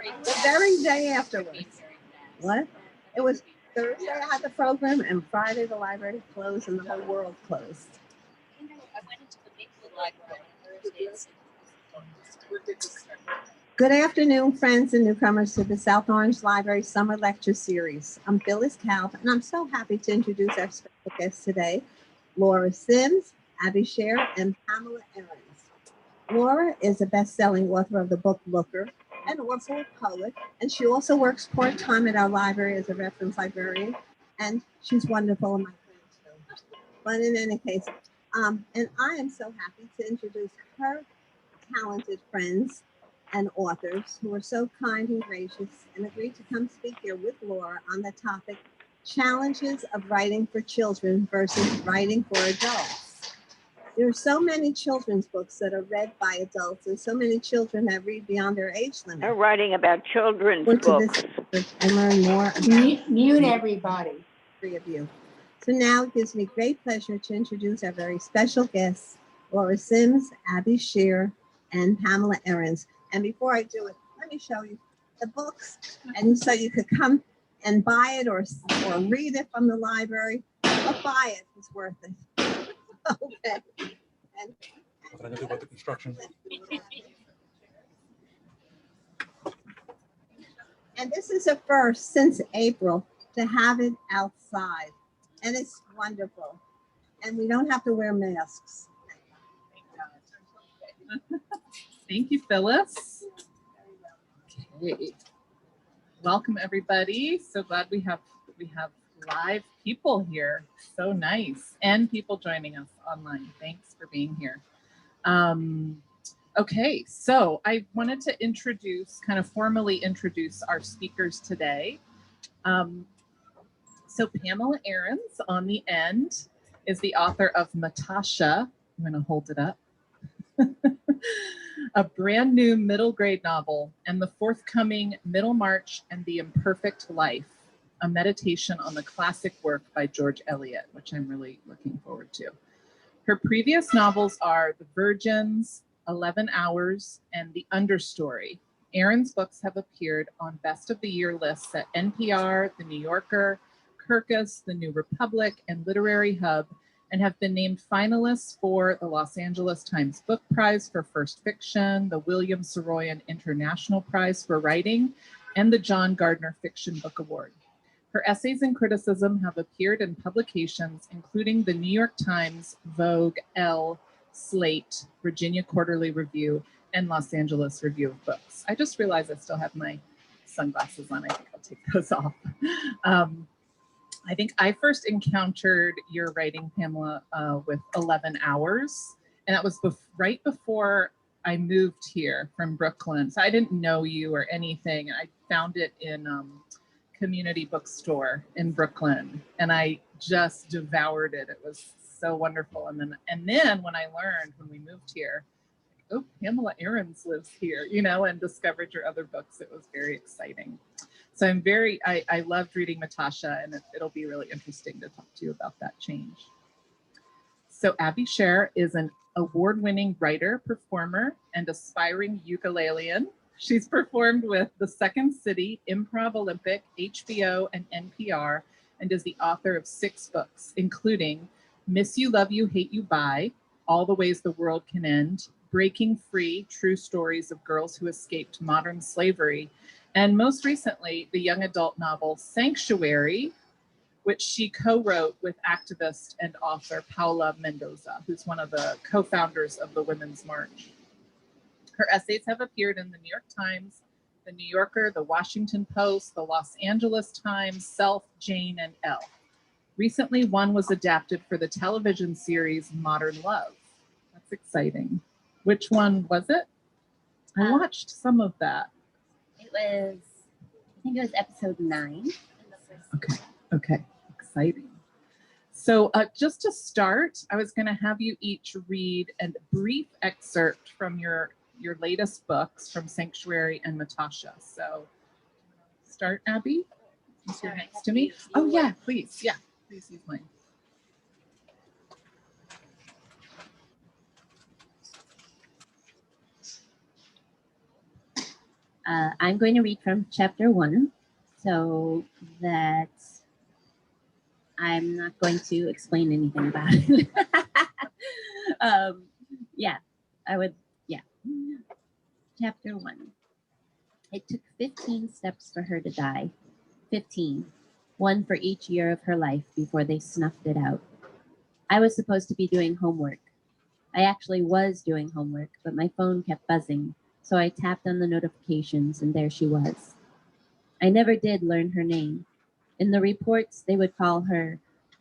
The very day afterwards. What? It was Thursday I had the program, and Friday the library closed and the whole world closed. I went into the Makewood Library on Thursdays. Good afternoon, friends and newcomers to the South Orange Library Summer Lecture Series. I'm Phyllis Kalb, and I'm so happy to introduce our special guests today, Laura Sims, Abby Sher, and Pamela Erens. Laura is a best-selling author of the book Blubber, and also a poet, and she also works part-time at our library as a reference librarian, and she's wonderful in my class too. But in any case, and I am so happy to introduce her talented friends and authors who are so kind and gracious and agreed to come speak here with Laura on the topic, Challenges of Writing for Children versus Writing for Adults. There are so many children's books that are read by adults and so many children that read beyond their age limit. They're writing about children's books. And learn more about mute everybody. Three of you. So now it gives me great pleasure to introduce our very special guests, Laura Sims, Abby Sher, and Pamela Erens. And before I do it, let me show you the books, and so you could come and buy it or read it from the library. But buy it, it's worth it. Okay. And What am I gonna do about the construction? And this is a first since April to have it outside, and it's wonderful. And we don't have to wear masks. Thank you, Phyllis. Okay. Welcome, everybody. So glad we have live people here. So nice. And people joining us online. Thanks for being here. Okay, so I wanted to formally introduce our speakers today. So Pamela Erens on the end is the author of Matasha. I'm gonna hold it up. A brand new middle grade novel, and the forthcoming Middlemarch and the Imperfect Life, a meditation on the classic work by George Eliot, which I'm really looking forward to. Her previous novels are The Virgins, 11 Hours, and The Understory. Erens' books have appeared on Best of the Year lists at NPR, The New Yorker, Kirkus, The New Republic, and Literary Hub, and have been named finalists for the Los Angeles Times Book Prize for First Fiction, the William Saroyan International Prize for Writing, and the John Gardner Fiction Book Award. Her essays and criticism have appeared in publications including the New York Times, Vogue, Elle, Slate, Virginia Quarterly Review, and Los Angeles Review of Books. I just realized I still have my sunglasses on. I think I'll take those off. I think I first encountered your writing, Pamela, with 11 Hours, and that was right before I moved here from Brooklyn. So I didn't know you or anything. I found it in community bookstore in Brooklyn, and I just devoured it. It was so wonderful. And then when I learned when we moved here, oh, Pamela Erens lives here, and discovered your other books, it was very exciting. So I loved reading Matasha, and it'll be really interesting to talk to you about that change. So Abby Sher is an award-winning writer, performer, and aspiring ukulelean. She's performed with The Second City, Improv Olympic, HBO, and NPR, and is the author of 6 books, including Miss You, Love You, Hate You, Bye, All the Ways the World Can End, Breaking Free, True Stories of Girls Who Escaped Modern Slavery, and most recently, the young adult novel Sanctuary, which she co-wrote with activist and author Paula Mendoza, who's one of the co-founders of the Women's March. Her essays have appeared in the New York Times, the New Yorker, the Washington Post, the Los Angeles Times, Self, Jane, and Elle. Recently, one was adapted for the television series Modern Love. That's exciting. Which one was it? I watched some of that. I think it was episode 9. Okay, exciting. So just to start, I was going to have you each read a brief excerpt from your latest books, from Sanctuary and Matasha. So start, Abby, since you're next to me. Oh yeah, please. Yeah, please use mine. I'm going to read from chapter 1 so that I'm not going to explain anything about it. Yeah, I would, yeah. Chapter 1. It took 15 steps for her to die. 15. One for each year of her life before they snuffed it out. I was supposed to be doing homework. I actually was doing homework, but my phone kept buzzing, so I tapped on the notifications and there she was. I never did learn her name. In the reports, they would call her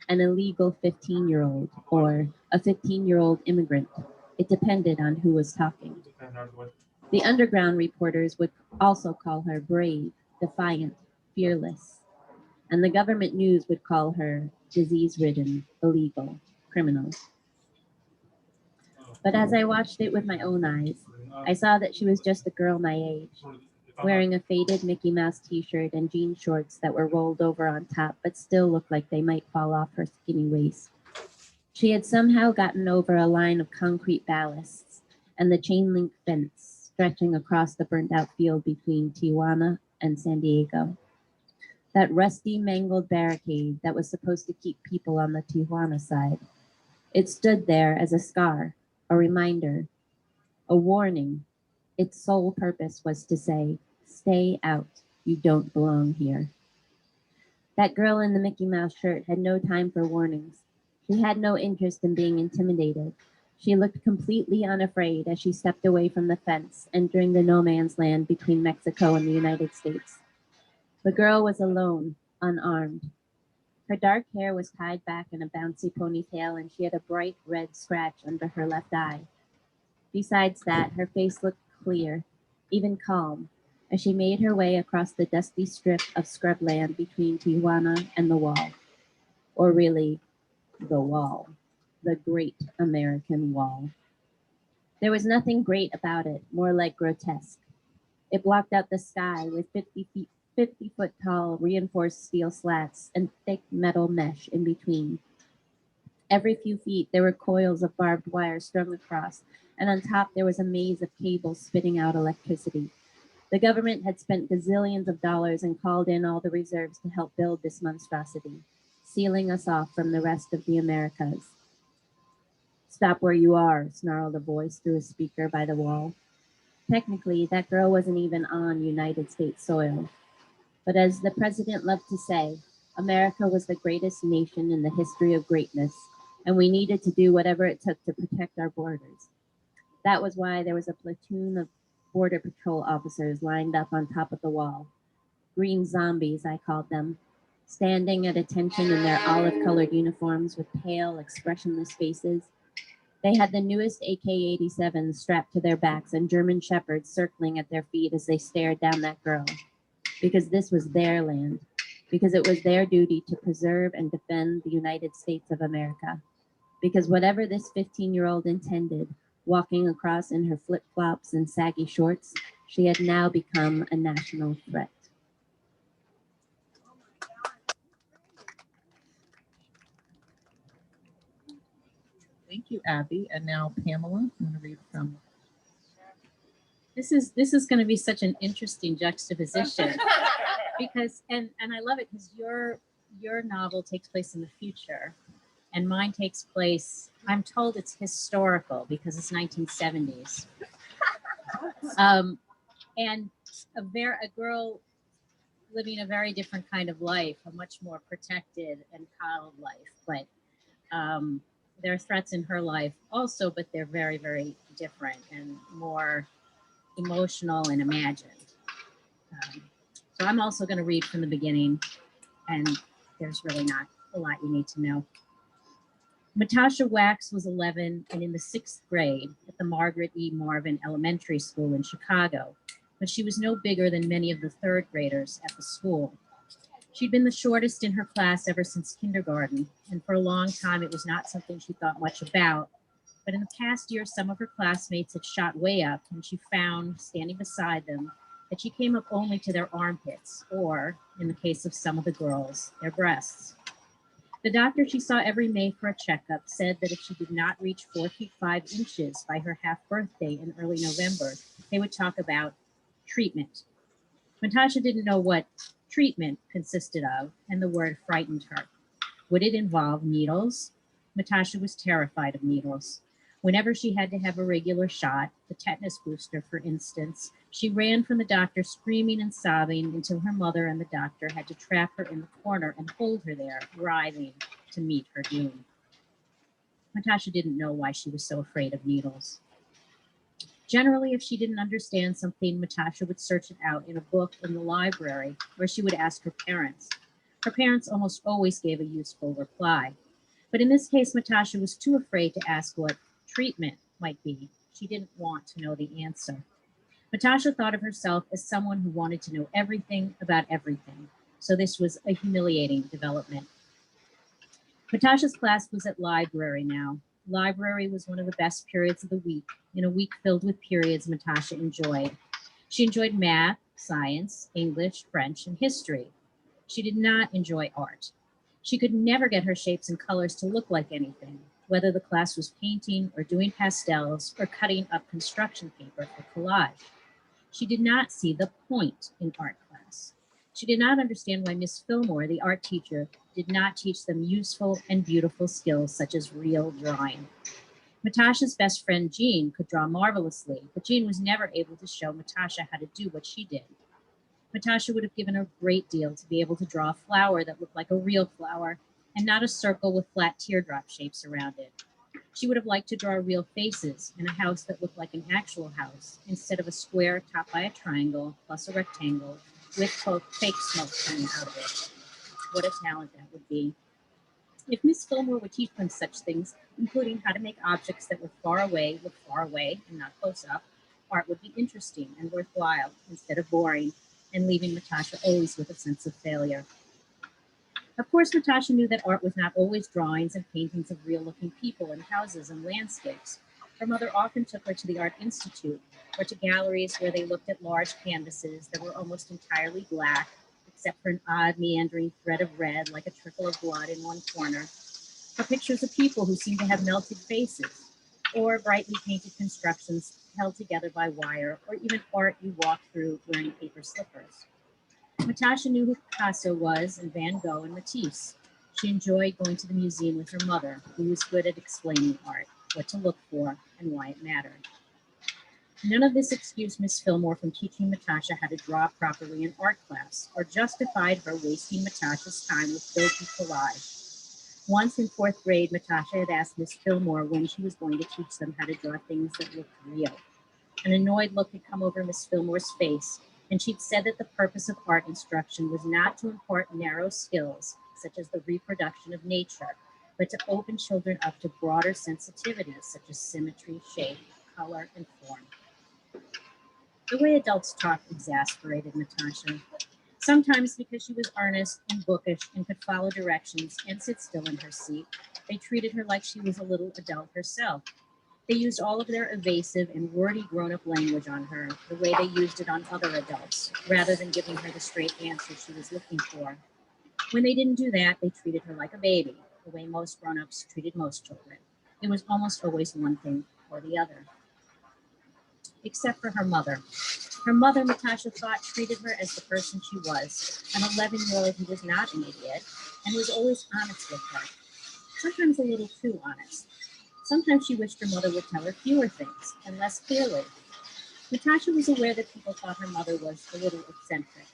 an illegal 15-year-old or a 15-year-old immigrant. It depended on who was talking. The underground reporters would also call her brave, defiant, fearless. And the government news would call her disease-ridden, illegal, criminal. But as I watched it with my own eyes, I saw that she was just a girl my age, wearing a faded Mickey Mouse t-shirt and jean shorts that were rolled over on top but still looked like they might fall off her skinny waist. She had somehow gotten over a line of concrete ballasts and the chain link fence stretching across the burnt out field between Tijuana and San Diego. That rusty, mangled barricade that was supposed to keep people on the Tijuana side. It stood there as a scar, a reminder, a warning. Its sole purpose was to say, stay out, you don't belong here. That girl in the Mickey Mouse shirt had no time for warnings. She had no interest in being intimidated. She looked completely unafraid as she stepped away from the fence, entering the no man's land between Mexico and the United States. The girl was alone, unarmed. Her dark hair was tied back in a bouncy ponytail, and she had a bright red scratch under her left eye. Besides that, her face looked clear, even calm, as she made her way across the dusty strip of scrubland between Tijuana and the wall. Or really, the wall. The Great American Wall. There was nothing great about it, more like grotesque. It blocked out the sky with 50-foot tall reinforced steel slats and thick metal mesh in between. Every few feet, there were coils of barbed wire strung across, and on top there was a maze of cables spitting out electricity. The government had spent gazillions of dollars and called in all the reserves to help build this monstrosity, sealing us off from the rest of the Americas. Stop where you are, snarled a voice through a speaker by the wall. Technically, that girl wasn't even on United States soil. But as the president loved to say, America was the greatest nation in the history of greatness, and we needed to do whatever it took to protect our borders. That was why there was a platoon of Border Patrol officers lined up on top of the wall. Green zombies, I called them, standing at attention in their olive-colored uniforms with pale, expressionless faces. They had the newest AK-87s strapped to their backs and German shepherds circling at their feet as they stared down that girl. Because this was their land. Because it was their duty to preserve and defend the United States of America. Because whatever this 15-year-old intended, walking across in her flip-flops and saggy shorts, she had now become a national threat. Thank you, Abby. And now Pamela, I'm going to read from. This is going to be such an interesting juxtaposition because and I love it because your novel takes place in the future and mine takes place, I'm told it's historical because it's 1970s. And a girl living a very different kind of life, a much more protected and coddled life, but there are threats in her life also, but they're very, very different and more emotional and imagined. So I'm also going to read from the beginning, and there's really not a lot you need to know. Matasha Wax was 11 and in the 6th grade at the Margaret E. Marvin Elementary School in Chicago, but she was no bigger than many of the 3rd graders at the school. She'd been the shortest in her class ever since kindergarten, and for a long time it was not something she thought much about. But in the past year, some of her classmates had shot way up, and she found, standing beside them, that she came up only to their armpits, or, in the case of some of the girls, their breasts. The doctor she saw every May for a checkup said that if she did not reach 4 feet 5 inches by her half birthday in early November, they would talk about treatment, Matasha didn't know what treatment consisted of, and the word frightened her. Would it involve needles? Matasha was terrified of needles. Whenever she had to have a regular shot, the tetanus booster, for instance, she ran from the doctor screaming and sobbing until her mother and the doctor had to trap her in the corner and hold her there, writhing to meet her doom. Matasha didn't know why she was so afraid of needles. Generally, if she didn't understand something, Matasha would search it out in a book in the library, or she would ask her parents. Her parents almost always gave a useful reply. But in this case, Matasha was too afraid to ask what treatment might be. She didn't want to know the answer. Matasha thought of herself as someone who wanted to know everything about everything. So this was a humiliating development. Matasha's class was at library now. Library was one of the best periods of the week, in a week filled with periods Matasha enjoyed. She enjoyed math, science, English, French, and history. She did not enjoy art. She could never get her shapes and colors to look like anything, whether the class was painting or doing pastels or cutting up construction paper for collage. She did not see the point in art class. She did not understand why Miss Fillmore, the art teacher, did not teach them useful and beautiful skills such as real drawing. Matasha's best friend Jean could draw marvelously, but Jean was never able to show Matasha how to do what she did. Matasha would have given a great deal to be able to draw a flower that looked like a real flower and not a circle with flat teardrop shapes around it. She would have liked to draw real faces and a house that looked like an actual house instead of a square topped by a triangle plus a rectangle with fake smoke coming out of it. What a talent that would be. If Miss Fillmore would teach them such things, including how to make objects that were far away look far away and not close up, art would be interesting and worthwhile instead of boring and leaving Matasha always with a sense of failure. Of course, Matasha knew that art was not always drawings and paintings of real-looking people and houses and landscapes. Her mother often took her to the Art Institute or to galleries where they looked at large canvases that were almost entirely black, except for an odd meandering thread of red like a trickle of blood in one corner, or pictures of people who seemed to have melted faces, or brightly painted constructions held together by wire, or even art you walk through wearing paper slippers. Matasha knew who Picasso was and Van Gogh and Matisse. She enjoyed going to the museum with her mother, who was good at explaining art, what to look for, and why it mattered. None of this excused Miss Fillmore from teaching Matasha how to draw properly in art class, or justified her wasting Matasha's time with filthy collage. Once in 4th grade, Matasha had asked Miss Fillmore when she was going to teach them how to draw things that looked real. An annoyed look had come over Miss Fillmore's face, and she'd said that the purpose of art instruction was not to impart narrow skills, such as the reproduction of nature, but to open children up to broader sensitivities, such as symmetry, shape, color, and form. The way adults talked exasperated Matasha, sometimes because she was earnest and bookish and could follow directions and sit still in her seat. They treated her like she was a little adult herself. They used all of their evasive and wordy grown-up language on her, the way they used it on other adults, rather than giving her the straight answer she was looking for. When they didn't do that, they treated her like a baby, the way most grown-ups treated most children. It was almost always one thing or the other. Except for her mother. Her mother, Matasha thought, treated her as the person she was, an 11-year-old who was not an idiot and was always honest with her, sometimes a little too honest. Sometimes she wished her mother would tell her fewer things and less clearly. Matasha was aware that people thought her mother was a little eccentric.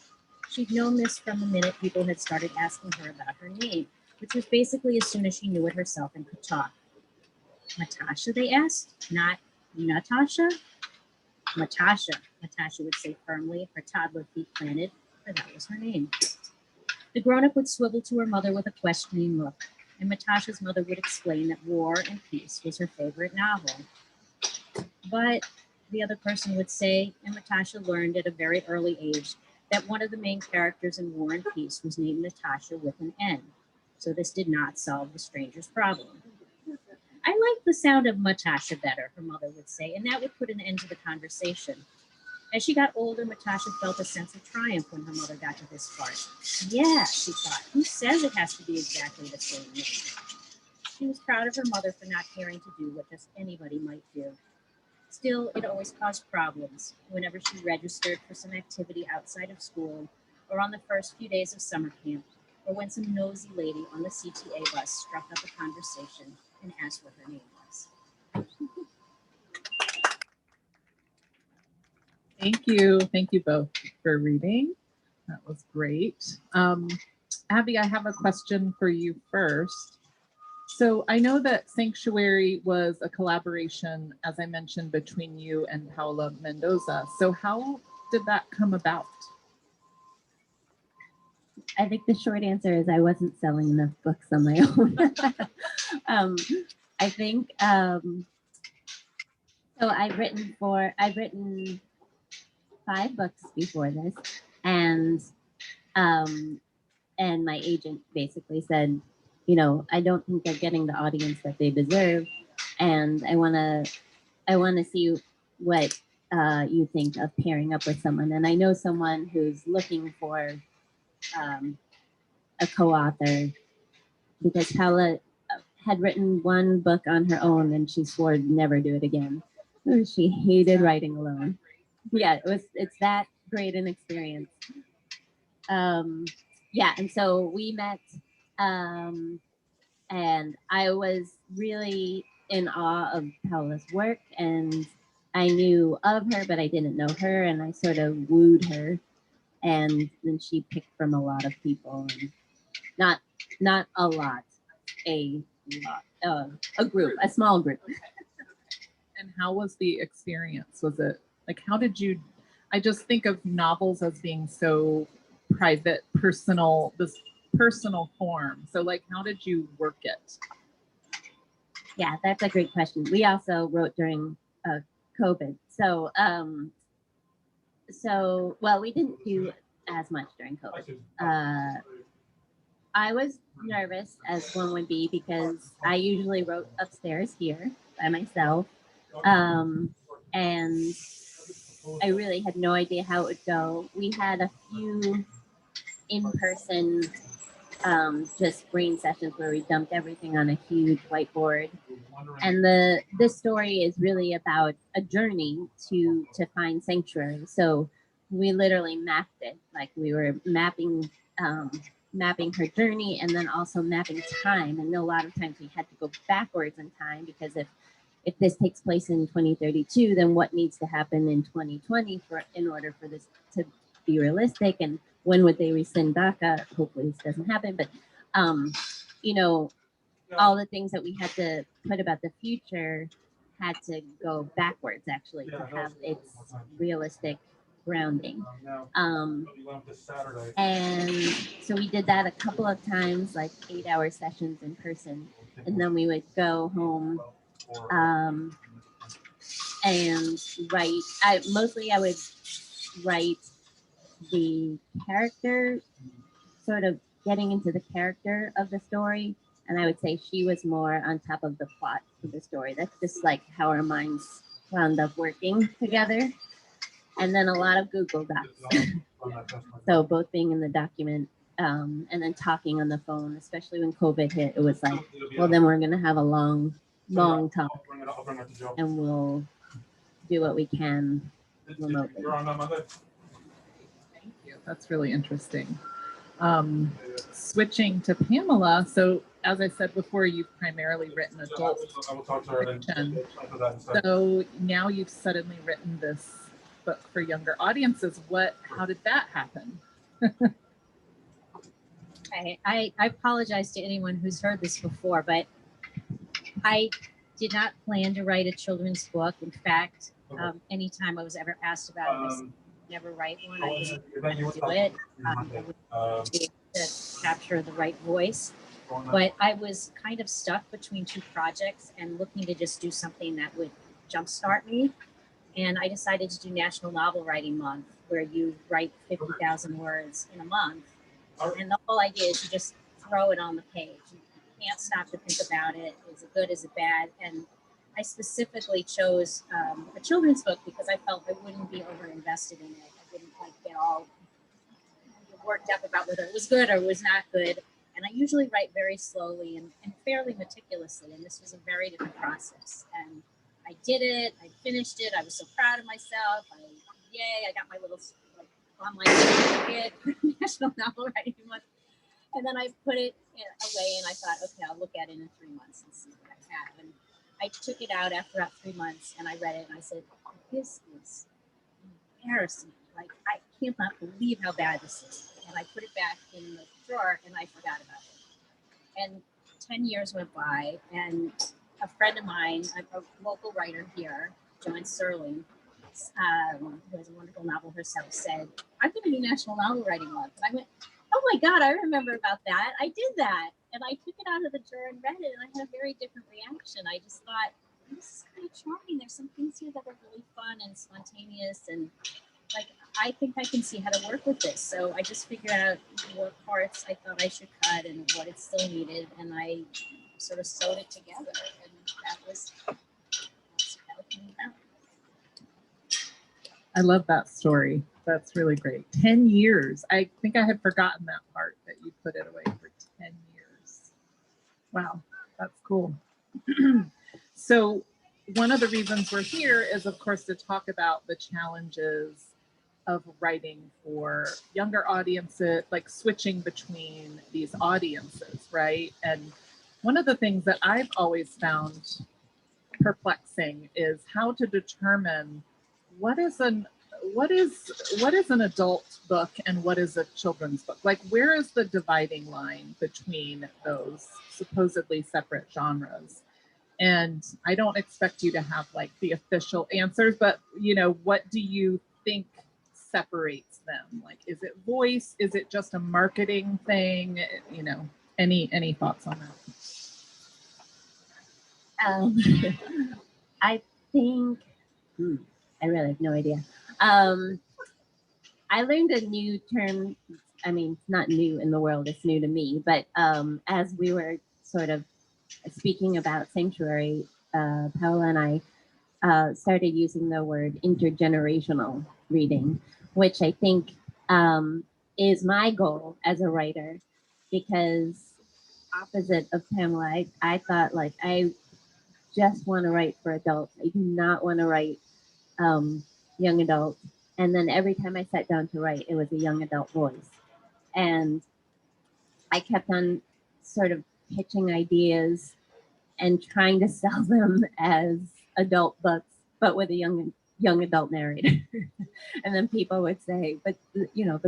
She'd known this from the minute people had started asking her about her name, which was basically as soon as she knew it herself and could talk. Matasha, they asked, not Natasha? Matasha, Matasha would say firmly, her toddler feet planted, for that was her name. The grown-up would swivel to her mother with a questioning look, and Matasha's mother would explain that War and Peace was her favorite novel. But the other person would say, and Matasha learned at a very early age, that one of the main characters in War and Peace was named Natasha with an N. So this did not solve the stranger's problem. I like the sound of Matasha better, her mother would say, and that would put an end to the conversation. As she got older, Matasha felt a sense of triumph when her mother got to this part. Yeah, she thought, who says it has to be exactly the same name? She was proud of her mother for not caring to do what just anybody might do. Still, it always caused problems whenever she registered for some activity outside of school, or on the first few days of summer camp, or when some nosy lady on the CTA bus struck up a conversation and asked what her name was. Thank you. Thank you both for reading. That was great. Abby, I have a question for you first. So I know that Sanctuary was a collaboration, as I mentioned, between you and Paula Mendoza. So how did that come about? I think the short answer is I wasn't selling enough books on my own. I think so. I've written 5 books before this, and my agent basically said, you know, I don't think they're getting the audience that they deserve, and I want to see what you think of pairing up with someone. And I know someone who's looking for a co-author, because Paula had written one book on her own and she swore to never do it again. She hated writing alone. Yeah, it's that great an experience. Yeah, and so we met, and I was really in awe of Paula's work, and I knew of her, but I didn't know her, and I sort of wooed her, and then she picked from a lot of people, and not a lot, a group, a small group. And how was the experience? Was it like, how did you, I just think of novels as being so private, personal, this personal form. So like, how did you work it? Yeah, that's a great question. We also wrote during COVID. So, well, we didn't do as much during COVID. I was nervous, as one would be, because I usually wrote upstairs here by myself. And I really had no idea how it would go. We had a few in-person just brain sessions where we dumped everything on a huge whiteboard. And this story is really about a journey to find sanctuary. So we literally mapped it, like we were mapping her journey, and then also mapping time. And a lot of times we had to go backwards in time, because if this takes place in 2032, then what needs to happen in 2020 in order for this to be realistic? And when would they rescind DACA? Hopefully this doesn't happen, but you know, all the things that we had to put about the future had to go backwards, actually, to have its realistic grounding. And so we did that a couple of times, like 8-hour sessions in person, and then we would go home and write. I would write the character, sort of getting into the character of the story, and I would say she was more on top of the plot of the story. That's just like how our minds wound up working together. And then a lot of Google Docs. So both being in the document and then talking on the phone, especially when COVID hit, it was like, well, then we're going to have a long talk, and we'll do what we can remotely. Thank you. That's really interesting. Switching to Pamela. So as I said before, you've primarily written adult fiction. So now you've suddenly written this book for younger audiences. How did that happen? I apologize to anyone who's heard this before, but I did not plan to write a children's book. In fact, anytime I was ever asked about this, never write one. I wouldn't do it. I wouldn't be able to capture the right voice. But I was kind of stuck between 2 projects and looking to just do something that would jumpstart me. And I decided to do National Novel Writing Month, where you write 50,000 words in a month. And the whole idea is you just throw it on the page. You can't stop to think about it. Is it good? Is it bad? And I specifically chose a children's book because I felt I wouldn't be over invested in it. I wouldn't get all worked up about whether it was good or was not good. And I usually write very slowly and fairly meticulously. And this was a very different process. And I did it. I finished it. I was so proud of myself. Yay! I got my little like online certificate for National Novel Writing Month. And then I put it away, and I thought, okay, I'll look at it in 3 months and see what I have. And I took it out after about 3 months, and I read it, and I said, this is embarrassing. Like, I cannot believe how bad this is. And I put it back in the drawer, and I forgot about it. And 10 years went by, and a friend of mine, a local writer here, Joanne Serling, who has a wonderful novel herself, said, I'm going to do National Novel Writing Month. And I went, oh my God, I remember about that. I did that. And I took it out of the drawer and read it, and I had a very different reaction. I just thought, this is kind of charming. There's some things here that are really fun and spontaneous, and like, I think I can see how to work with this. So I just figured out what parts I thought I should cut and what it still needed, and I sort of sewed it together, and that's how it came out. I love that story. That's really great. 10 years. I think I had forgotten that part, that you put it away for 10 years. Wow, that's cool. So one of the reasons we're here is, of course, to talk about the challenges of writing for younger audiences, like switching between these audiences, right? And one of the things that I've always found perplexing is how to determine what is an adult book and what is a children's book. Like, where is the dividing line between those supposedly separate genres? And I don't expect you to have like the official answers, but you know, what do you think separates them? Like, is it voice? Is it just a marketing thing? You know, any thoughts on that? I think, I really have no idea. I learned a new term. I mean, it's not new in the world, it's new to me. But as we were sort of speaking about Sanctuary, Paola and I started using the word intergenerational reading, which I think is my goal as a writer, because opposite of Pamela, I thought like I just want to write for adults. I do not want to write young adults. And then every time I sat down to write, it was a young adult voice. And I kept on sort of pitching ideas and trying to sell them as adult books, but with a young adult narrator. And then people would say, but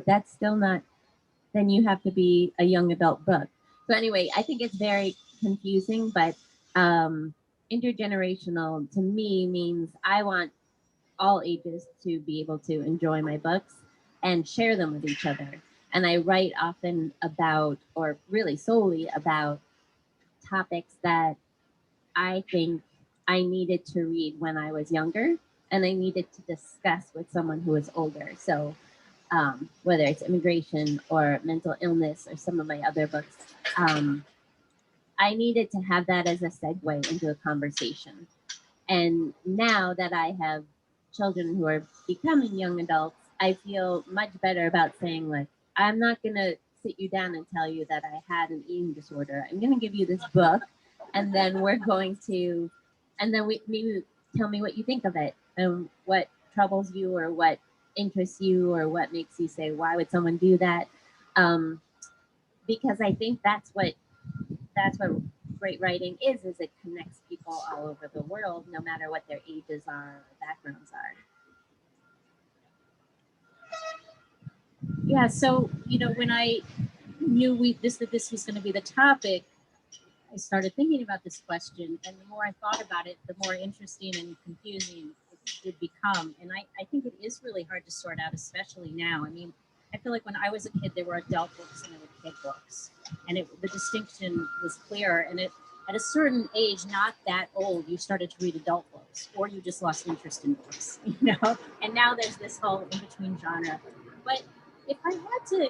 that's still not, then you have to be a young adult book. So anyway, I think it's very confusing, but intergenerational to me means I want all ages to be able to enjoy my books and share them with each other. And I write often about, or really solely about, topics that I think I needed to read when I was younger, and I needed to discuss with someone who was older. So whether it's immigration or mental illness or some of my other books, I needed to have that as a segue into a conversation. And now that I have children who are becoming young adults, I feel much better about saying, like, I'm not going to sit you down and tell you that I had an eating disorder. I'm going to give you this book, and then we're going to, and then maybe tell me what you think of it and what troubles you or what interests you or what makes you say, why would someone do that? Because I think that's what great writing is it connects people all over the world, no matter what their ages are or backgrounds are. Yeah, so when I knew that this was going to be the topic, I started thinking about this question, and the more I thought about it, the more interesting and confusing it would become. And I think it is really hard to sort out, especially now. I mean, I feel like when I was a kid, there were adult books and there were kid books, and the distinction was clear. And at a certain age, not that old, you started to read adult books, or you just lost interest in books, And now there's this whole in-between genre. But if I had to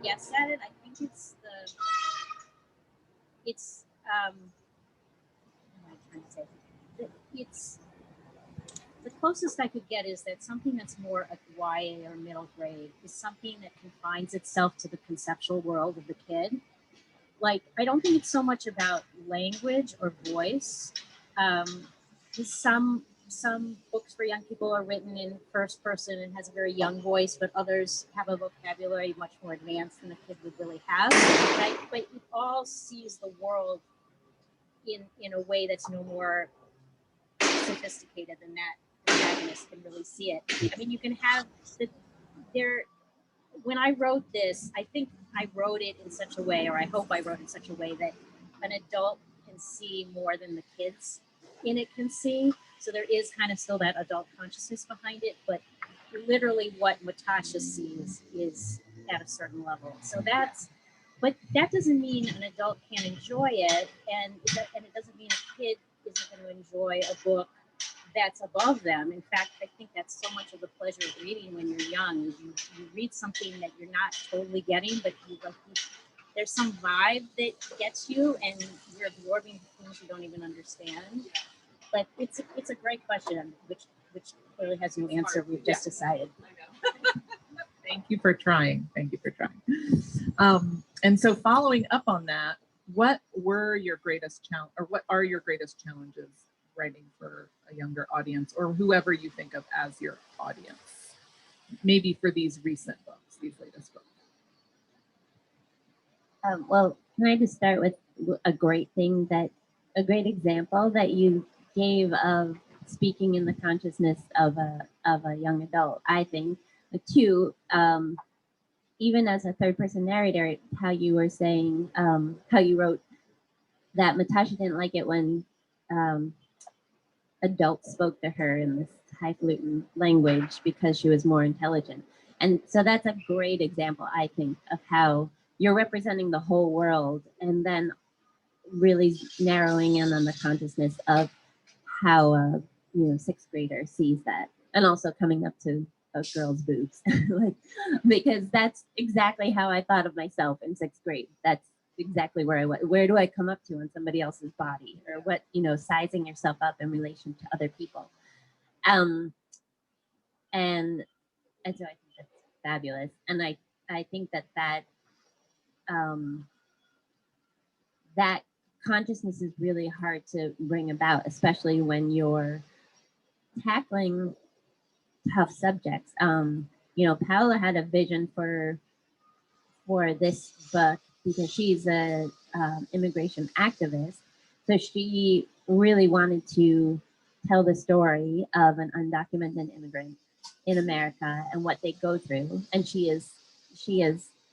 guess at it, I think what am I trying to say? It's the closest I could get is that something that's more at YA or middle grade is something that confines itself to the conceptual world of the kid. Like, I don't think it's so much about language or voice. some books for young people are written in first person and has a very young voice, but others have a vocabulary much more advanced than a kid would really have. But it all sees the world in a way that's no more sophisticated than that protagonist can really see it. I mean, you can have when I wrote this, I think I wrote it in such a way, or I hope I wrote it in such a way that an adult can see more than the kids in it can see. So there is kind of still that adult consciousness behind it, but literally what Matasha sees is at a certain level. So but that doesn't mean an adult can't enjoy it, and it doesn't mean a kid isn't going to enjoy a book that's above them. In fact, I think that's so much of the pleasure of reading when you're young. Is you read something that you're not totally getting, but there's some vibe that gets you, and you're absorbing things you don't even understand. But it's a great question, which clearly has no answer. We've just decided. Thank you for trying. Thank you for trying. And so following up on that, what were your greatest challenge, or what are your greatest challenges writing for a younger audience, or whoever you think of as your audience? Maybe for these recent books, these latest books. Well, can I just start with a great example that you gave of speaking in the consciousness of a young adult. I think too, even as a third person narrator, how you were saying, how you wrote that Matasha didn't like it when adults spoke to her in this highfalutin language because she was more intelligent. And so that's a great example, I think, of how you're representing the whole world and then really narrowing in on the consciousness of how a sixth grader sees that, and also coming up to a girl's boobs, because that's exactly how I thought of myself in sixth grade. That's exactly where I went. Where do I come up to in somebody else's body, or what, sizing yourself up in relation to other people. And so I think that's fabulous. And I think that consciousness is really hard to bring about, especially when you're tackling tough subjects. Paola had a vision for this book because she's a immigration activist. So she really wanted to tell the story of an undocumented immigrant in America and what they go through. And she is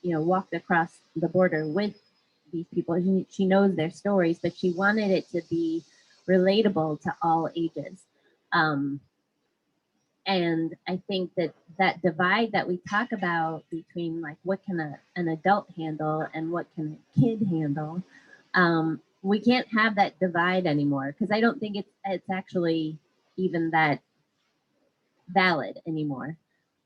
walked across the border with these people. She knows their stories, but she wanted it to be relatable to all ages. And I think that divide that we talk about between like what can an adult handle and what can a kid handle, we can't have that divide anymore, because I don't think it's actually even that valid anymore.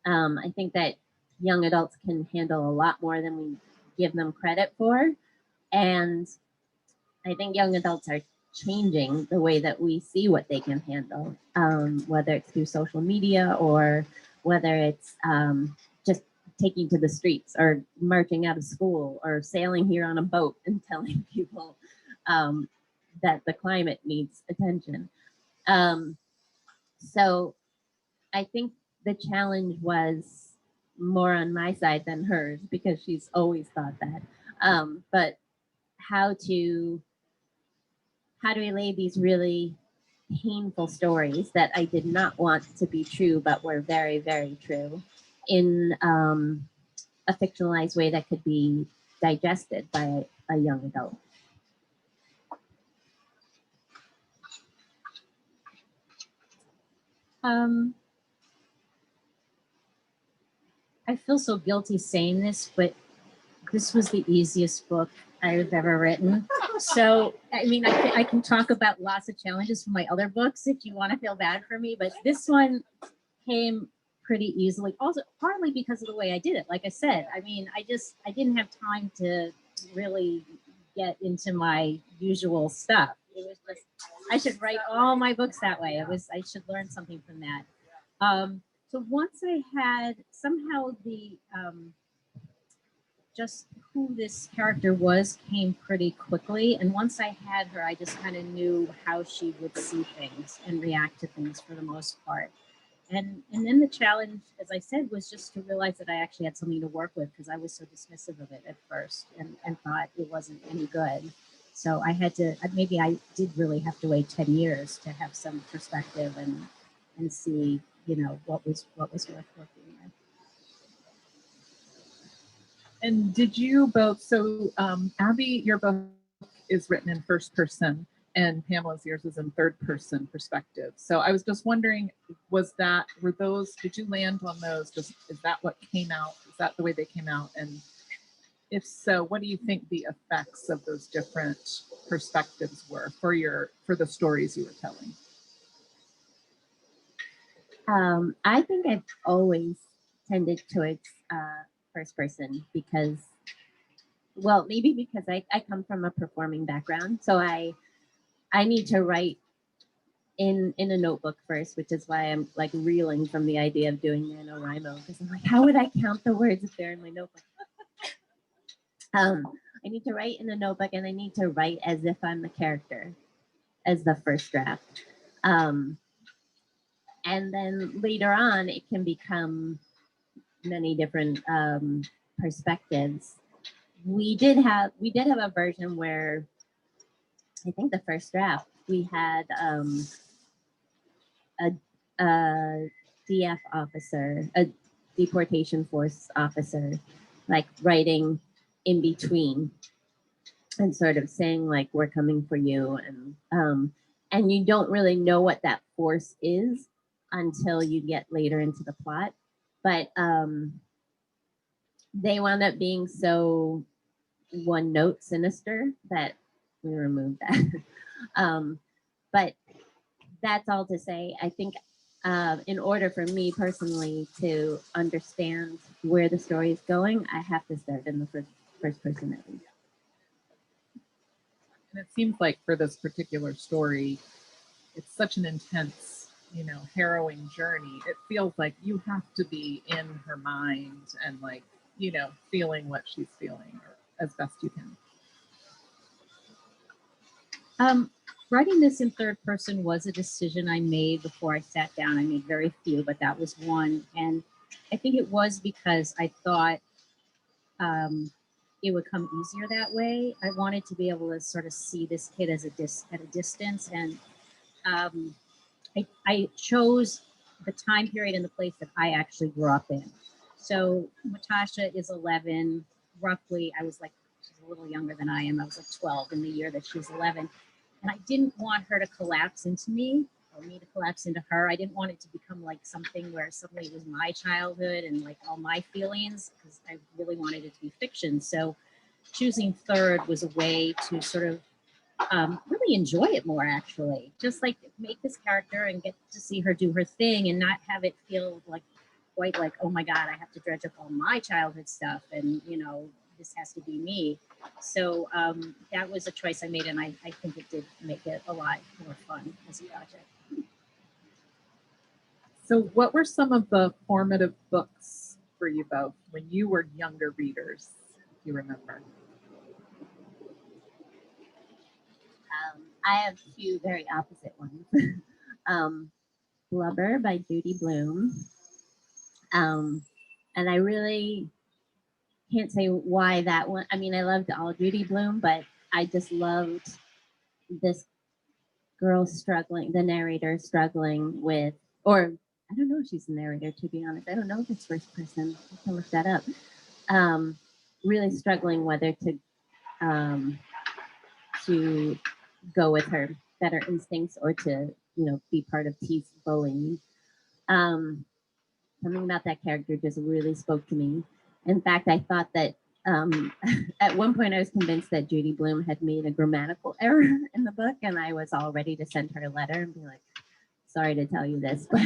I think that young adults can handle a lot more than we give them credit for. And I think young adults are changing the way that we see what they can handle, whether it's through social media or whether it's just taking to the streets or marching out of school or sailing here on a boat and telling people that the climate needs attention. So I think the challenge was more on my side than hers, because she's always thought that. But how to relay these really painful stories that I did not want to be true, but were very, very true, in a fictionalized way that could be digested by a young adult. I feel so guilty saying this, but this was the easiest book I've ever written. So, I mean, I can talk about lots of challenges from my other books if you want to feel bad for me, but this one came pretty easily. Also, partly because of the way I did it. Like I said, I mean, I didn't have time to really get into my usual stuff. It was just, I should write all my books that way. I should learn something from that. So once I had somehow the just who this character was came pretty quickly. And once I had her, I just kind of knew how she would see things and react to things for the most part. And then the challenge, as I said, was just to realize that I actually had something to work with, because I was so dismissive of it at first and thought it wasn't any good. So I had to, maybe I did really have to wait 10 years to have some perspective and see, what was worth working with. And did you both, so Abby, your book is written in first person, and Pamela's yours is in third person perspective. So I was just wondering, did you land on those? Is that what came out? Is that the way they came out? And if so, what do you think the effects of those different perspectives were for the stories you were telling? I think I've always tended towards first person because, well, maybe because I come from a performing background. So I need to write in a notebook first, which is why I'm like reeling from the idea of doing NaNoWriMo, because I'm like, how would I count the words if they're in my notebook? I need to write in a notebook, and I need to write as if I'm the character, as the first draft. And then later on, it can become many different perspectives. We did have a version where I think the first draft we had a DF officer, a deportation force officer, like writing in between and sort of saying like, we're coming for you, and you don't really know what that force is until you get later into the plot. But they wound up being so one note sinister that we removed that. But that's all to say, I think in order for me personally to understand where the story is going, I have to start in the first person at least. And it seems like for this particular story, it's such an intense, harrowing journey. It feels like you have to be in her mind and like, feeling what she's feeling as best you can. Writing this in third person was a decision I made before I sat down. I made very few, but that was one. And I think it was because I thought it would come easier that way. I wanted to be able to sort of see this kid at a distance. And I chose the time period and the place that I actually grew up in. So Matasha is 11, roughly. She's a little younger than I am. I was like 12 in the year that she's 11. And I didn't want her to collapse into me or me to collapse into her. I didn't want it to become like something where suddenly it was my childhood and like all my feelings, because I really wanted it to be fiction. So choosing third was a way to sort of really enjoy it more, actually. Just like make this character and get to see her do her thing and not have it feel like quite like, oh my God, I have to dredge up all my childhood stuff and, this has to be me. So that was a choice I made, and I think it did make it a lot more fun as a project. So what were some of the formative books for you both when you were younger readers, if you remember? I have two very opposite ones. Blubber by Judy Blume. And I really can't say why that one. I mean, I loved all Judy Blume, but I just loved this girl struggling, the narrator struggling with, or I don't know if she's the narrator, to be honest. I don't know if it's first person. I can look that up. Really struggling whether to go with her better instincts or to, be part of T's bullying. Something about that character just really spoke to me. In fact, I thought that at one point I was convinced that Judy Blume had made a grammatical error in the book, and I was all ready to send her a letter and be like, sorry to tell you this, but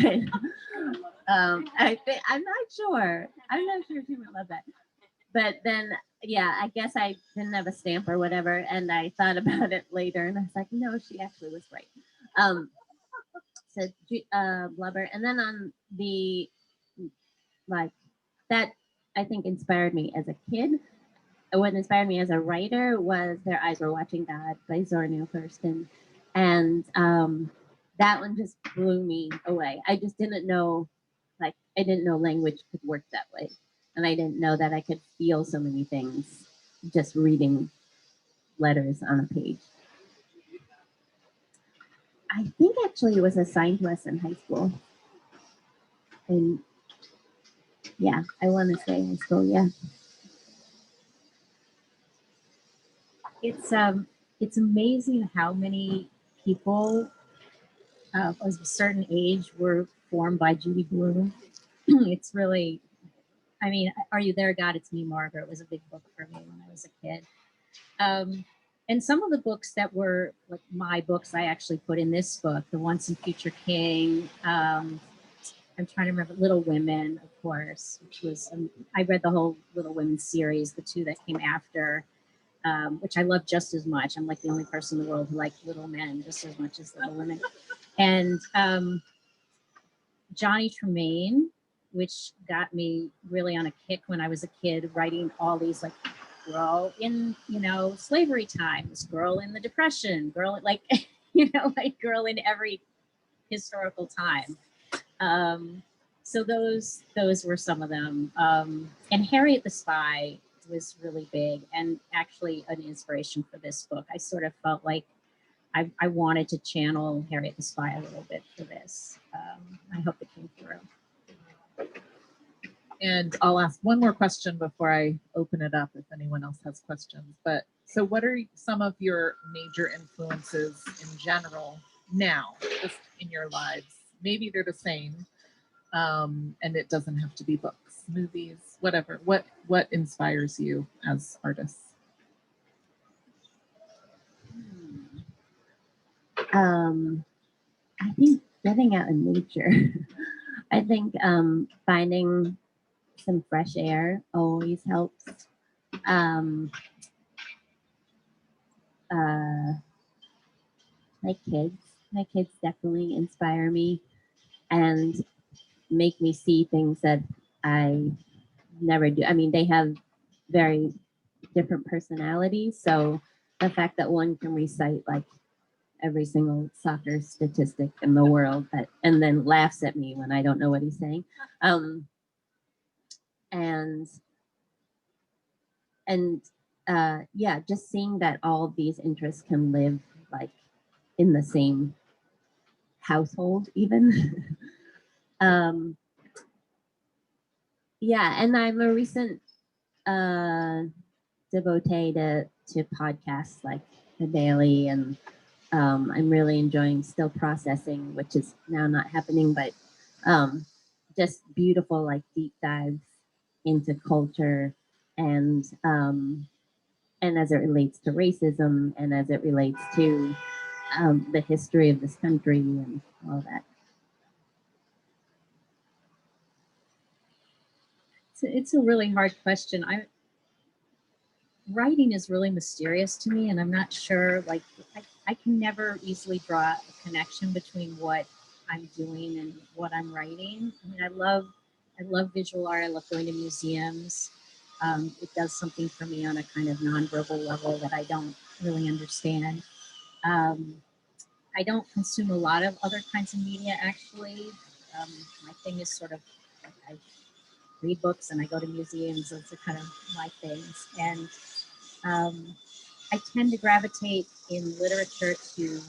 I'm not sure she would love that. But then, yeah, I guess I didn't have a stamp or whatever, and I thought about it later, and I was like, no, she actually was right. So Blubber, and then on the, like, that I think inspired me as a kid. what inspired me as a writer was Their Eyes Were Watching God by Zora Neale Hurston. And that one just blew me away. I just didn't know, like, I didn't know language could work that way. And I didn't know that I could feel so many things just reading letters on a page. I think actually it was assigned to us in high school. And yeah, I want to say high school, yeah. It's amazing how many people of a certain age were formed by Judy Blume. It's really, I mean, Are You There, God? It's Me, Margaret was a big book for me when I was a kid. And some of the books that were like my books, I actually put in this book, The Once and Future King. I'm trying to remember Little Women, of course, which was, I read the whole Little Women series, the two that came after, which I love just as much. I'm like the only person in the world who liked Little Men just as much as Little Women. And Johnny Tremain, which got me really on a kick when I was a kid, writing all these like girl in, slavery times, girl in the Depression, girl like, like girl in every historical time. So those were some of them. And Harriet the Spy was really big and actually an inspiration for this book. I sort of felt like I wanted to channel Harriet the Spy a little bit for this. I hope it came through. And I'll ask one more question before I open it up if anyone else has questions. But so what are some of your major influences in general now, just in your lives? Maybe they're the same, and it doesn't have to be books, movies, whatever. What inspires you as artists? I think getting out in nature. I think finding some fresh air always helps. My kids definitely inspire me and make me see things that I never do. I mean, they have very different personalities, so the fact that one can recite like every single soccer statistic in the world and then laughs at me when I don't know what he's saying. Yeah, just seeing that all these interests can live like in the same household even. Yeah, and I'm a recent devotee to podcasts like The Daily, and I'm really enjoying Still Processing, which is now not happening, but just beautiful like deep dives into culture and as it relates to racism and as it relates to the history of this country and all that. It's a really hard question. Writing is really mysterious to me, and I'm not sure, like, I can never easily draw a connection between what I'm doing and what I'm writing. I mean, I love visual art. I love going to museums. It does something for me on a kind of nonverbal level that I don't really understand. I don't consume a lot of other kinds of media, actually. My thing is sort of, like, I read books and I go to museums. Those are kind of my things. And I tend to gravitate in literature to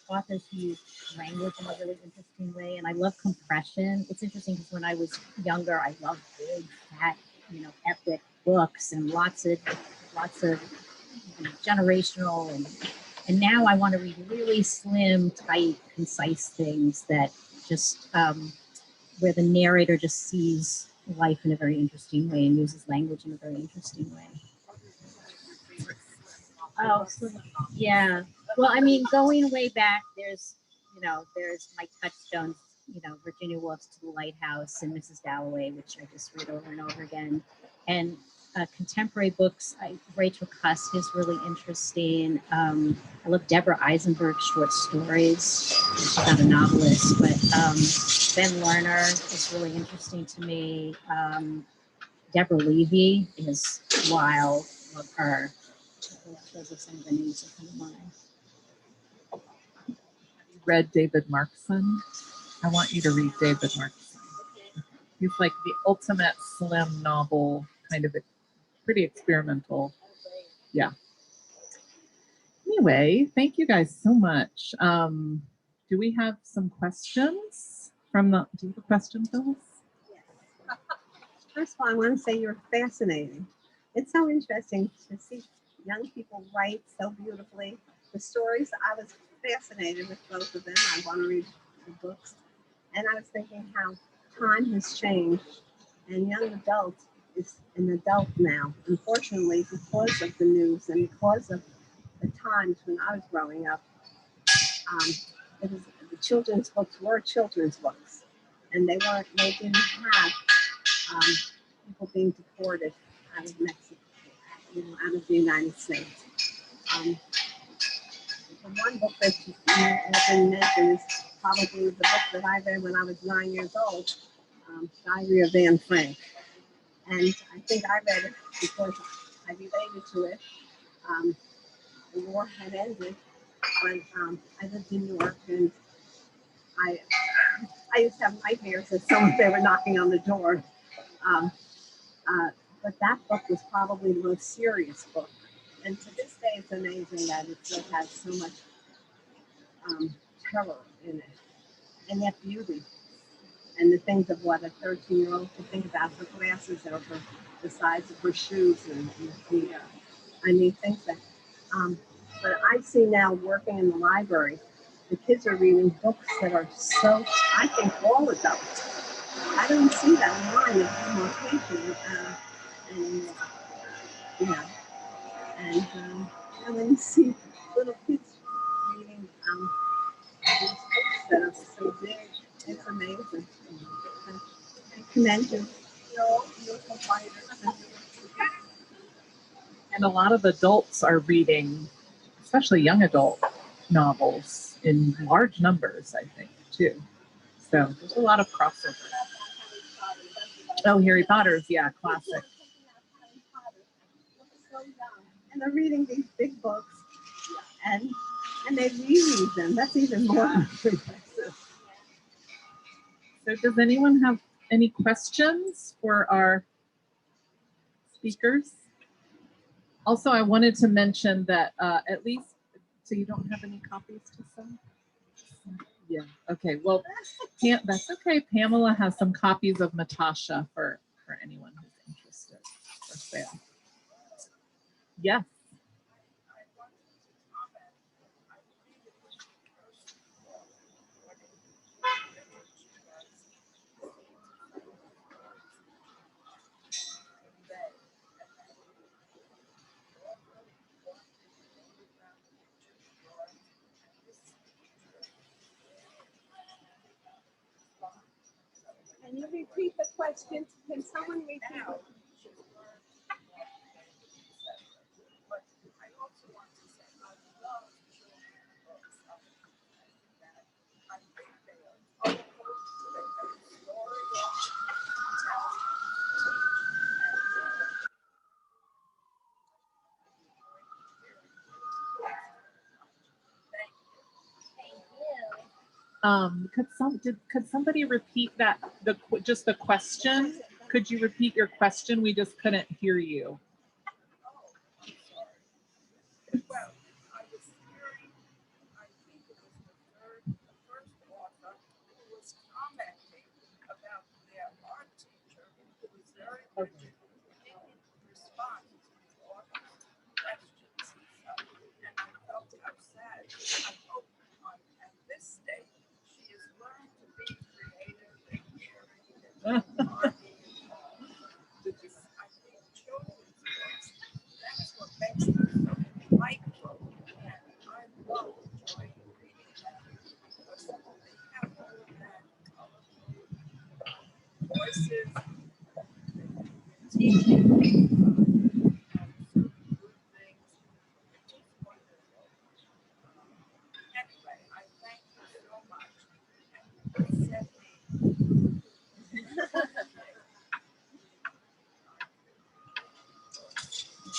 authors who use language in a really interesting way. And I love compression. It's interesting because when I was younger, I loved big, fat, epic books and lots of generational and now I want to read really slim, tight, concise things that just where the narrator just sees life in a very interesting way and uses language in a very interesting way. Oh, so, yeah. Well, I mean, going way back, there's my touchstones, Virginia Woolf's To the Lighthouse and Mrs. Dalloway, which I just read over and over again. And contemporary books, Rachel Cusk is really interesting. I love Deborah Eisenberg's short stories. She's not a novelist, but Ben Lerner is really interesting to me. Deborah Levy is wild. Love her. Those are some of the names that come to mind. Read David Markson? I want you to read David Markson. He's like the ultimate slim novel, kind of pretty experimental. Yeah. Anyway, thank you guys so much. Do we have some questions from the? Do you have a question, Phyllis? Yes. First of all, I want to say you're fascinating. It's so interesting to see young people write so beautifully. The stories, I was fascinated with both of them. I want to read the books. And I was thinking how time has changed, and young adult is an adult now. Unfortunately, because of the news and because of the times when I was growing up, it was, the children's books were children's books, and they didn't have people being deported out of Mexico, out of the United States. The one book that you often mention is probably the book that I read when I was 9 years old, Diary of Anne Frank. And I think I read it because I related to it. The war had ended, but I lived in New York, and I used to have nightmares that they were knocking on the door. But that book was probably the most serious book. And to this day, it's amazing that it still has so much terror in it, and yet beauty. And the things of what a 13-year-old could think about, her glasses that are the size of her shoes, and things that. But I see now working in the library, the kids are reading books that are so, I think, all adults. I don't see that line of demarcation anymore. Yeah. And then you see little kids reading these books that are so big. It's amazing. I commend you. You're so fighters. And a lot of adults are reading, especially young adult novels, in large numbers, I think, too. So there's a lot of crossover. Oh, Harry Potter's, yeah, classic. And they're reading these big books, and they reread them. That's even more impressive. So does anyone have any questions for our speakers? Also, I wanted to mention that at least, so you don't have any copies to sell? Yeah, okay, well, that's okay. Pamela has some copies of Matasha for anyone who's interested for sale. Yes. Can you repeat the question? Can someone repeat it? Could somebody repeat that, just the question? Could you repeat your question? We just couldn't hear you.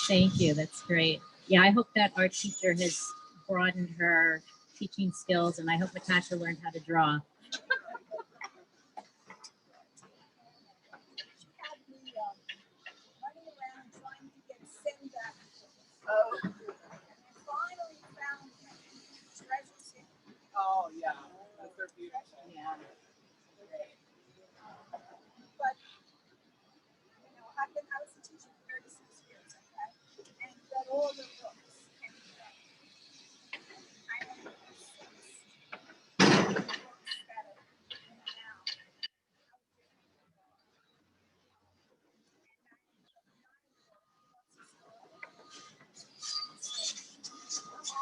Thank you. That's great. Yeah, I hope that our teacher has broadened her teaching skills, and I hope Matasha learned how to draw. Oh, yeah. They're beautiful. Yeah. I was a teacher for 36 years, okay? And read all the books. And I only have 6 books that are now.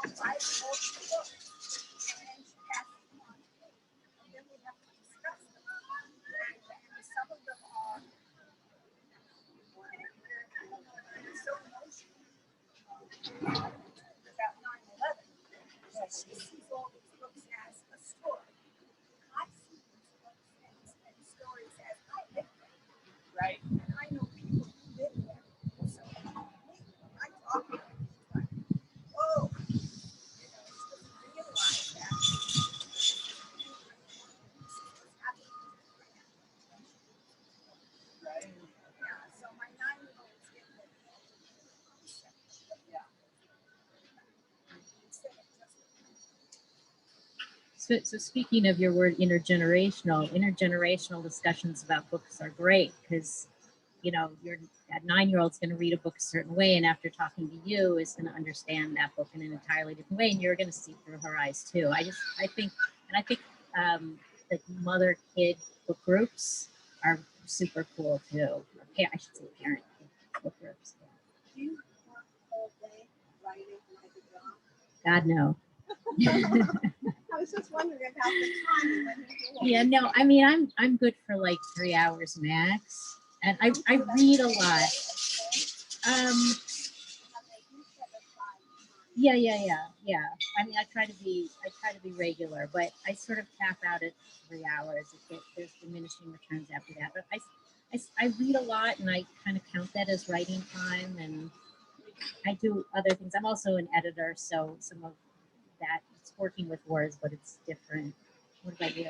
I write all the books, and then she passes them on to me. And then we have to discuss them. And some of them are so emotional. About 9/11. So she sees all these books as a story. I see these books and stories as I lived them. Right. And I know people who live there. So I talk about it like, oh, it's just realize that what's happening right now. Right. Yeah, so my 9-year-old is getting it. Yeah. Instead of just So speaking of your word intergenerational discussions about books are great because, that 9-year-old's going to read a book a certain way, and after talking to you, is going to understand that book in an entirely different way, and you're going to see through her eyes too. I think that mother-kid book groups are super cool too. Okay, I should say parent book groups. Do you work all day writing like a dog? God no. I was just wondering about the timing when you do. Yeah, no, I mean, I'm good for like 3 hours max, and I read a lot. Yeah. I mean, I try to be regular, but I sort of tap out at 3 hours. There's diminishing returns after that. But I read a lot, and I kind of count that as writing time, and I do other things. I'm also an editor, so some of that it's working with words, but it's different. What about you?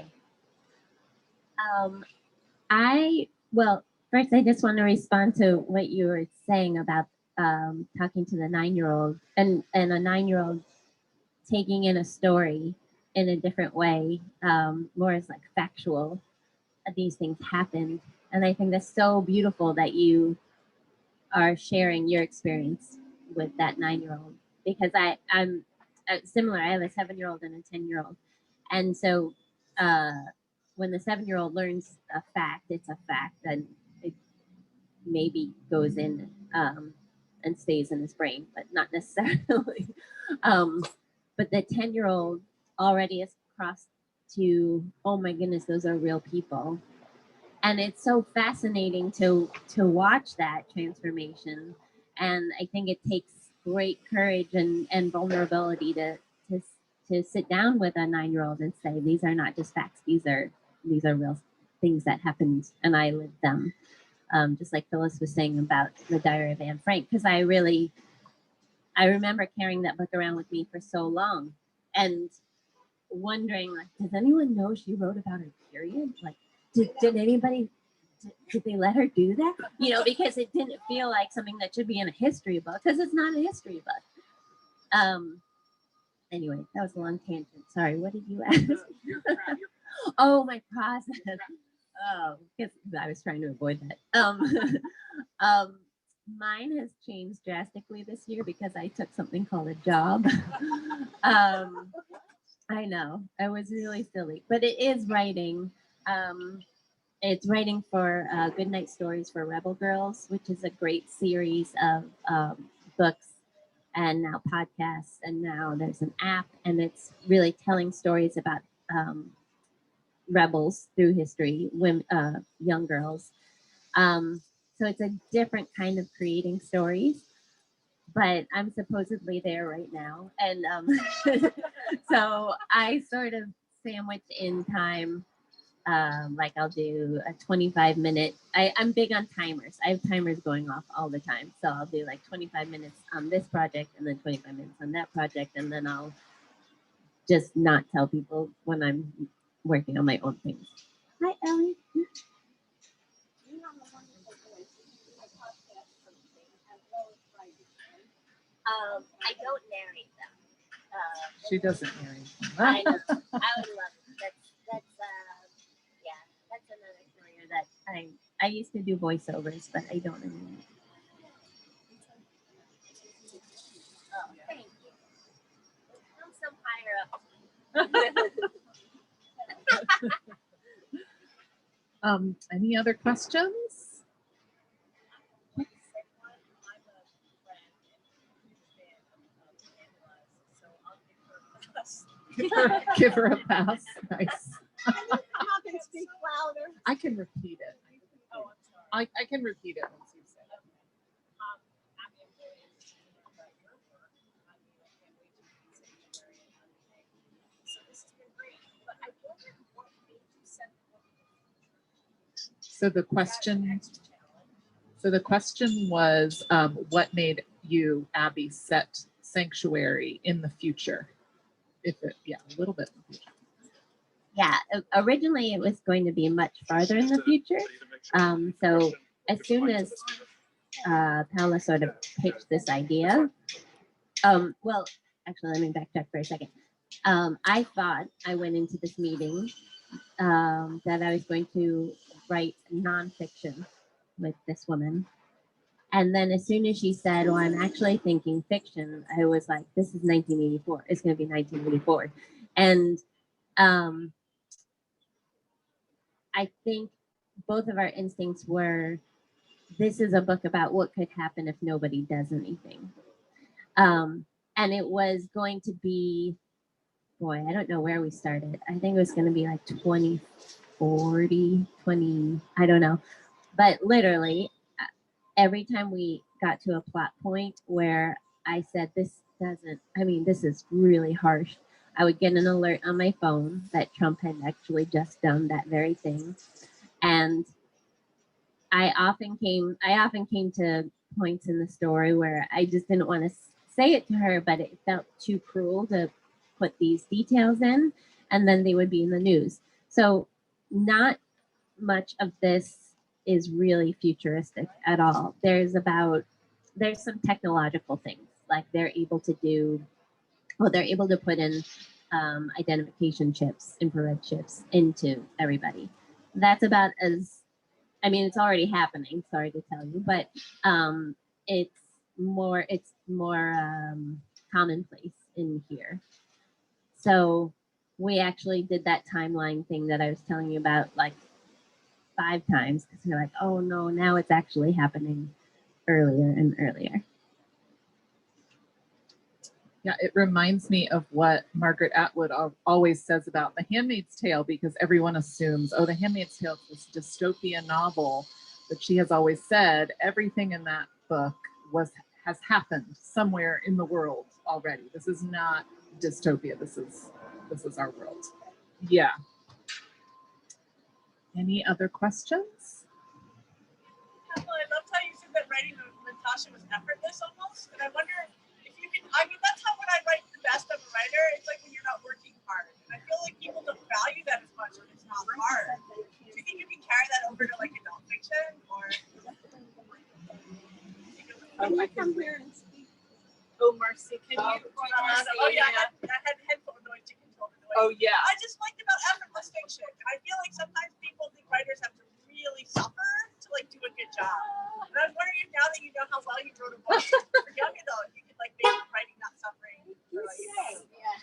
First, I just want to respond to what you were saying about talking to the 9-year-old and a 9-year-old taking in a story in a different way, more as like factual. These things happened, and I think that's so beautiful that you are sharing your experience with that 9-year-old, because I'm similar. I have a 7-year-old and a 10-year-old, and so when the 7-year-old learns a fact, it's a fact, and it maybe goes in and stays in his brain, but not necessarily. But the 10-year-old already has crossed to, oh my goodness, those are real people. And it's so fascinating to watch that transformation. And I think it takes great courage and vulnerability to sit down with a 9-year-old and say, these are not just facts, these are real things that happened, and I lived them. Just like Phyllis was saying about the Diary of Anne Frank, because I remember carrying that book around with me for so long and wondering, like, does anyone know she wrote about her period? Like, did anybody, did they let her do that? Because it didn't feel like something that should be in a history book, because it's not a history book. Anyway, that was a long tangent. Sorry, what did you ask? Oh, my process. Oh, because I was trying to avoid that. Mine has changed drastically this year because I took something called a job. I know, it was really silly, but it is writing. It's writing for Goodnight Stories for Rebel Girls, which is a great series of books and now podcasts, and now there's an app, and it's really telling stories about rebels through history, women, young girls. So it's a different kind of creating stories, but I'm supposedly there right now. And so I sort of sandwich in time Like I'll do a 25-minute. I'm big on timers. I have timers going off all the time. So I'll do like 25 minutes on this project and then 25 minutes on that project. And then I'll just not tell people when I'm working on my own things. Hi, Ellie. I don't narrate them. She doesn't narrate. I know. I would love it. That's yeah, that's another career that I used to do voiceovers, but I don't anymore. Oh, thank you. I'm so higher up. Any other questions? Give her a pass. Nice. Can you come up and speak louder? I can repeat it. Oh, I'm sorry. I can repeat it once you say it. Abby, I'm really interested about your work. I mean, I can't wait to be sanctuary and everything. So this has been great. But I wondered what made you set the book in the future. So the question was, what made you, Abby, set sanctuary in the future? If it, yeah, a little bit in the future. Yeah, originally it was going to be much farther in the future. So as soon as Pamela sort of pitched this idea, well, actually, let me backtrack for a second. I thought I went into this meeting that I was going to write nonfiction with this woman. And then as soon as she said, well, I'm actually thinking fiction, I was like, this is 1984. It's going to be 1984. And I think both of our instincts were, this is a book about what could happen if nobody does anything. And it was going to be, boy, I don't know where we started. I think it was going to be like 2040, 20, I don't know. But literally, every time we got to a plot point where I said, this is really harsh, I would get an alert on my phone that Trump had actually just done that very thing. And I often came to points in the story where I just didn't want to say it to her, but it felt too cruel to put these details in, and then they would be in the news. So not much of this is really futuristic at all. There's some technological things, like they're able to put in identification chips, infrared chips into everybody. That's about as, I mean, it's already happening, sorry to tell you, but it's more commonplace in here. So we actually did that timeline thing that I was telling you about like 5 times, because we're like, oh no, now it's actually happening earlier and earlier. Yeah, it reminds me of what Margaret Atwood always says about The Handmaid's Tale, because everyone assumes, oh, The Handmaid's Tale is this dystopian novel, but she has always said everything in that book has happened somewhere in the world already. This is not dystopia. This is our world. Yeah. Any other questions? Pamela, I loved how you said that writing with Matasha was effortless almost. And I wonder if you can, I mean, that's how when I write the best of a writer, it's like when you're not working hard. And I feel like people don't value that as much when it's not hard. Do you think you can carry that over to like adult fiction or? Can you come here and speak? Oh, Marcy, can you? Oh, yeah, I had headphone noise to control the noise. Oh, yeah. I just liked about effortless fiction. And I feel like sometimes people think writers have to really suffer to like do a good job. And I was wondering if now that you know how well you wrote a book for young adults, you could like make writing not suffering.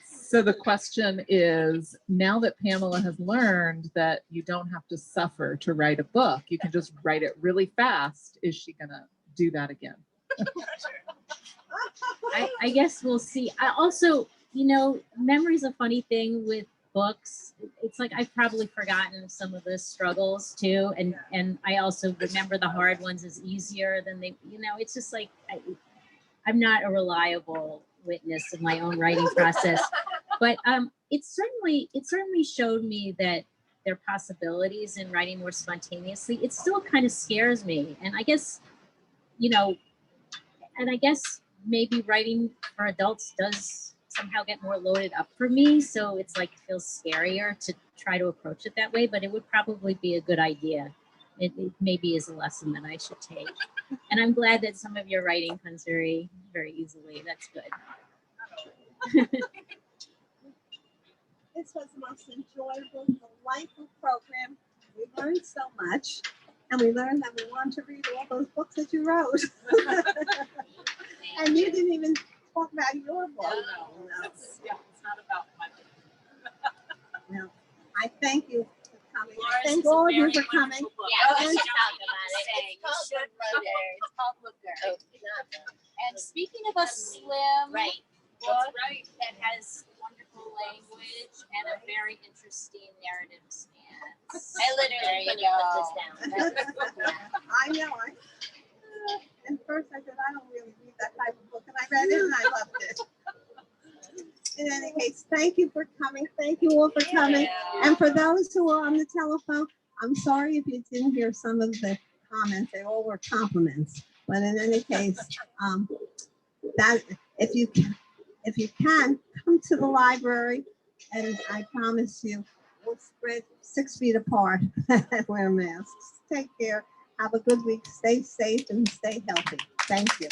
So the question is, now that Pamela has learned that you don't have to suffer to write a book, you can just write it really fast, is she gonna do that again? I guess we'll see. I also, memory's a funny thing with books. It's like I've probably forgotten some of the struggles too, and I also remember the hard ones as easier than they. It's just like I'm not a reliable witness of my own writing process, but it certainly showed me that there are possibilities in writing more spontaneously, it still kind of scares me. And I guess, you know, and I guess maybe writing for adults does somehow get more loaded up for me. So it's like, it feels scarier to try to approach it that way, but it would probably be a good idea. It maybe is a lesson that I should take. And I'm glad that some of your writing comes very, very easily. That's good. This was the most enjoyable, delightful program. We learned so much, and we learned that we want to read all those books that you wrote. And you didn't even talk about your book. No. It's not about my book. No. I thank you for coming. I Laura's thank is a all of you very for coming. wonderful book. Yeah, we and- should talk about it. It's called You should Blubber. read it. It's called Blubber. And speaking of a slim Right. book that has wonderful language and a very interesting narrative stance. I literally couldn't put this down. I know. And first I said, I don't really read that type of book, and I read it and I loved it. In any case, thank you for coming. Thank you all for coming. And for those who are on the telephone, I'm sorry if you didn't hear some of the comments. They all were compliments. But in any case, that if you can come to the library, and I promise you, we'll spread 6 feet apart and wear masks. Take care. Have a good week. Stay safe and stay healthy. Thank you.